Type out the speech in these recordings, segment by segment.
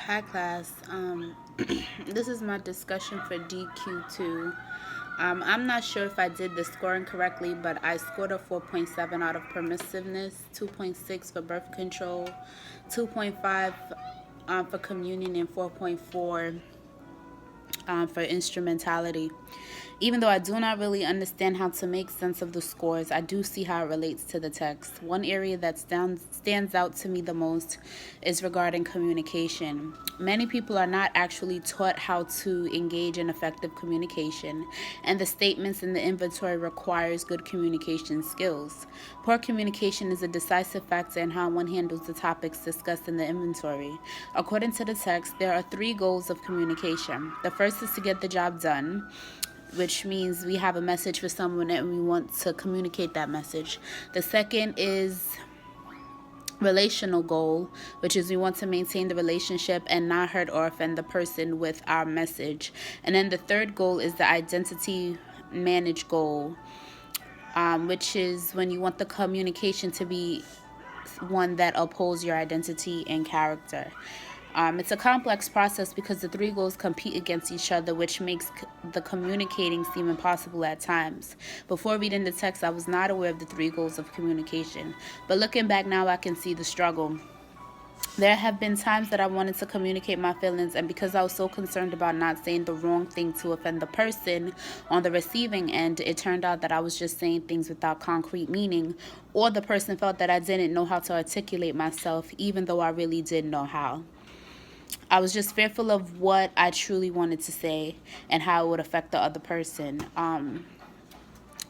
Hi class. This is my discussion for DQ2. I'm not sure if I did the scoring correctly, but I scored a 4.7 out of permissiveness, 2.6 for birth control, 2.5 for communion, and 4.4 for instrumentality. Even though I do not really understand how to make sense of the scores, I do see how it relates to the text. One area that stands out to me the most is regarding communication. Many people are not actually taught how to engage in effective communication, and the statements in the inventory requires good communication skills. Poor communication is a decisive factor in how one handles the topics discussed in the inventory. According to the text, there are 3 goals of communication. The first is to get the job done, which means we have a message for someone and we want to communicate that message. The second is relational goal, which is we want to maintain the relationship and not hurt or offend the person with our message. And then the third goal is the identity manage goal, which is when you want the communication to be one that upholds your identity and character. It's a complex process because the 3 goals compete against each other, which makes the communicating seem impossible at times. Before reading the text, I was not aware of the 3 goals of communication. But looking back now, I can see the struggle. There have been times that I wanted to communicate my feelings, and because I was so concerned about not saying the wrong thing to offend the person on the receiving end, it turned out that I was just saying things without concrete meaning, or the person felt that I didn't know how to articulate myself, even though I really did know how. I was just fearful of what I truly wanted to say and how it would affect the other person.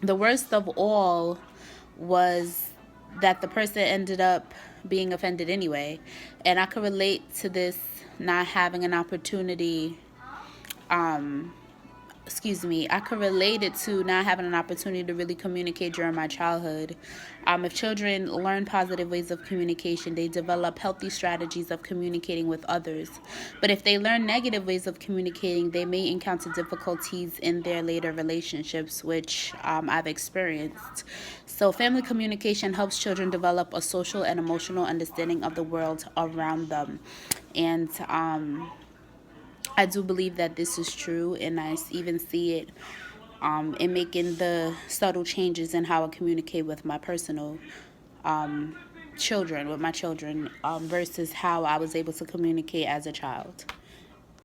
The worst of all was that the person ended up being offended anyway. And I could relate to this not having an opportunity. I could relate it to not having an opportunity to really communicate during my childhood. If children learn positive ways of communication, they develop healthy strategies of communicating with others. But if they learn negative ways of communicating, they may encounter difficulties in their later relationships, which I've experienced. So family communication helps children develop a social and emotional understanding of the world around them. And I do believe that this is true, and I even see it in making the subtle changes in how I communicate with my personal children, versus how I was able to communicate as a child.